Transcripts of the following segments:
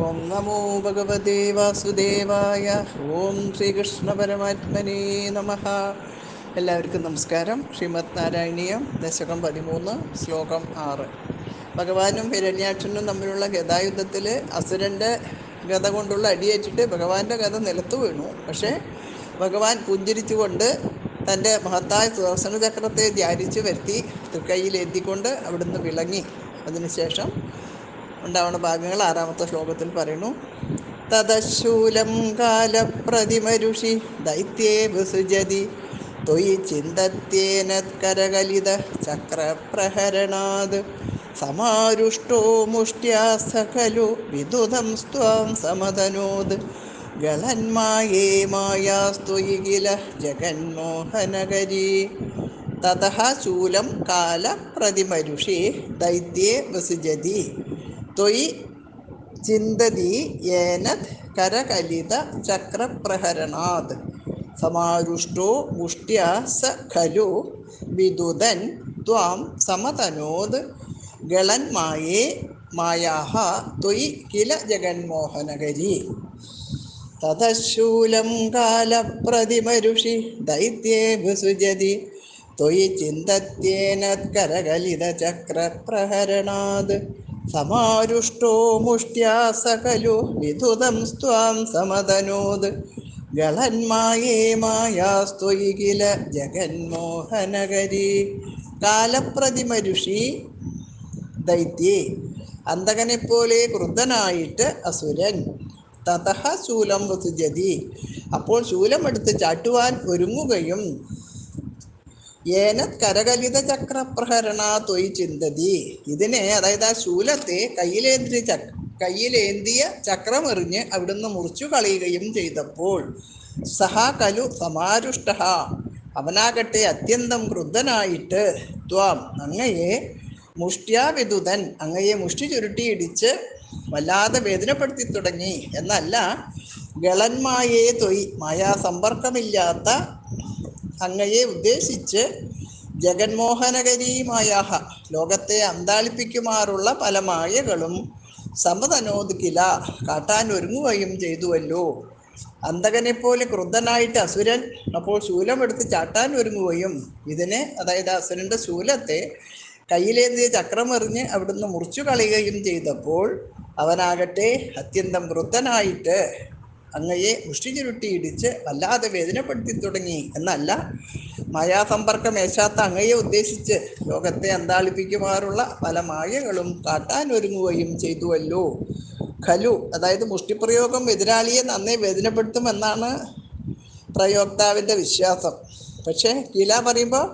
ഓം നമോ ഭഗവതേ വാസുദേവായ. ഓം ശ്രീകൃഷ്ണ പരമാത്മനേ നമഃ. എല്ലാവർക്കും നമസ്കാരം. ശ്രീമദ് നാരായണീയം ദശകം 13 ശ്ലോകം 6. ഭഗവാനും ഹിരണ്യാക്ഷനും തമ്മിലുള്ള ഗദായുദ്ധത്തിൽ അസുരൻ്റെ ഗദ കൊണ്ടുള്ള അടിയേറ്റിട്ട് ഭഗവാന്റെ ഗദ നിലത്ത് വീണു. പക്ഷേ ഭഗവാൻ പുഞ്ചിരിച്ചുകൊണ്ട് തൻ്റെ മഹത്തായ സുദർശന ചക്രത്തെ ധ്യാനിച്ച് വരുത്തി തൃക്കൈയിലെത്തിക്കൊണ്ട് അവിടുന്ന് വിളങ്ങി. അതിനുശേഷം ഉണ്ടാവുന്ന ഭാഗങ്ങൾ 6-ാമത്തെ ശ്ലോകത്തിൽ പറയുന്നു. തതശൂലം കാലപ്രതിമരുഷി ദൈത്യേ വിസൃജതി ത്വയി ചിന്തത്യേന കരകലിത ചക്രപ്രഹരണാത് സമാരുഷ്ടോ മുഷ്ട്യാ സഖലു വിദുധം സ്ത്വാം സമതനോത് ഗളന്മായേ മായാസ്ത്വയി കില ജഗന്മോഹനകരീ. തതഃ ശൂലം കാലപ്രതിമരുഷി ദൈത്യേ വിസൃജതി ത്വയി ചിന്തതി യേനത് കരകലിത ചക്രപ്രഹരണാത് സമാരുഷ്ടോ മുഷ്ട്യാ സ ഖലു വിദുദൻ ത്വാം സമതനോത് ഗളന്മായേ മായാഃ ത്വയി കില ജഗന്മോഹനകരീ. തതശൂലം കാലപ്രതിമരുഷി ദൈത്യേ വിസൃജതി ത്വയി ചിന്തത്യേനത് കരകലിത ചക്രപ്രഹരണാത് സമാരുഷ്ടോ മുഷ്ട്യാ സഖലു വിദുദം സ്ത്വാം സമതനോത് ഗളന്മായേ മായാസ്ത്വയി കില ജഗന്മോഹനകരീ. കാലപ്രതിമരുഷി ദൈത്യേ, അന്തകനെപ്പോലെ ക്രുദ്ധനായിട്ട് അസുരൻ. തതഃ ശൂലം വിസൃജതി, അപ്പോൾ ശൂലമെടുത്ത് ചാട്ടുവാൻ ഒരുങ്ങുകയും ഏനത് കരകലിത ചക്രപ്രഹരണ ത്വയി ചിന്തതി, ഇതിനെ അതായത് ആ ശൂലത്തെ കയ്യിലേന്തിയ ചക്രമെറിഞ്ഞ് അവിടുന്ന് മുറിച്ചു കളയുകയും ചെയ്തപ്പോൾ സഹ കലു സമാരുഷ്ട, അവനാകട്ടെ അത്യന്തം ക്രുദ്ധനായിട്ട് ത്വാം അങ്ങയെ മുഷ്ട്യാ വിദുതൻ, അങ്ങയെ മുഷ്ടി ചുരുട്ടിയിടിച്ച് വല്ലാതെ വേദനപ്പെടുത്തി തുടങ്ങി. എന്നല്ല, ഗളന്മായേ ത്വയി, മായാസമ്പർക്കമില്ലാത്ത അങ്ങയെ ഉദ്ദേശിച്ച് ജഗന്മോഹനകരീമായ ലോകത്തെ അന്താളിപ്പിക്കുമാറുള്ള പല മായകളും സമതനോത് കില, കാട്ടാൻ ഒരുങ്ങുകയും ചെയ്തുവല്ലോ. അന്തകനെപ്പോലെ ക്രുദ്ധനായിട്ട് അസുരൻ അപ്പോൾ ശൂലമെടുത്ത് ചാട്ടാൻ ഒരുങ്ങുകയും ഇതിനെ അതായത് അസുരൻ്റെ ശൂലത്തെ കയ്യിലേന്തിയ ചക്രമെറിഞ്ഞ് അവിടുന്ന് മുറിച്ചു കളയുകയും ചെയ്തപ്പോൾ അവനാകട്ടെ അത്യന്തം ക്രുദ്ധനായിട്ട് അങ്ങയെ മുഷ്ടി ചുരുട്ടി ഇടിച്ച് വല്ലാതെ വേദനപ്പെടുത്തി തുടങ്ങി. എന്നല്ല, മായാസമ്പർക്കമേശാത്ത അങ്ങയെ ഉദ്ദേശിച്ച് ലോകത്തെ അന്താളിപ്പിക്കുമാറുള്ള പല മായകളും കാട്ടാൻ ഒരുങ്ങുകയും ചെയ്തുവല്ലോ. ഖലു, അതായത് മുഷ്ടിപ്രയോഗം എതിരാളിയെ നന്നേ വേദനപ്പെടുത്തുമെന്നാണ് പ്രയോക്താവിൻ്റെ വിശ്വാസം. പക്ഷേ കില പറയുമ്പോൾ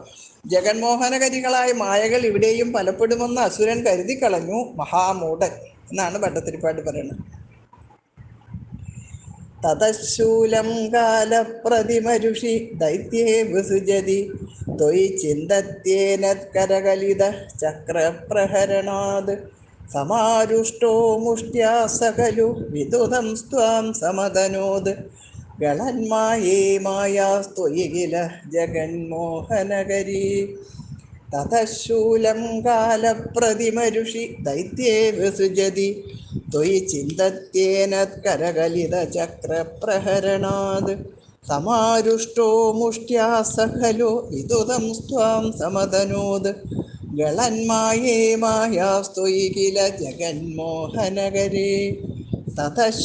ജഗന്മോഹനകരികളായ മായകൾ ഇവിടെയും ഫലപ്പെടുമെന്ന് അസുരൻ കരുതി കളഞ്ഞു, മഹാമൂഢൻ എന്നാണ് ഭട്ടതിരിപ്പാട് പറയുന്നത്. തതശൂലം കാലപ്രതിമരുഷി ദൈത്യേ വിസൃജതി ത്വയി ചിന്തത്യേനത് കരകലിത ചക്രപ്രഹരണാത് സമാരുഷ്ടോ മുഷ്ട്യാ സഖലു വിദുദം സ്ത്വാം സമതനോത് ഗളന്മായേ മായാസ്ത്വയി കില ജഗന്മോഹനകരീ. തതശൂലം കാലപ്രതിമരുഷി ദൈത്യേ വിസൃജതി ത്വയി ചിന്തത്യേനത് കരകലിത ചക്രപ്രഹരണാത് സമാരുഷ്ടോ മുഷ്ട്യാ സഖലു വിദുദം സ്ത്വാം സമതനോത് ഗളന്മായേ മായാസ്ത്വയി കില ജഗന്മോഹനകരീ. തതഃ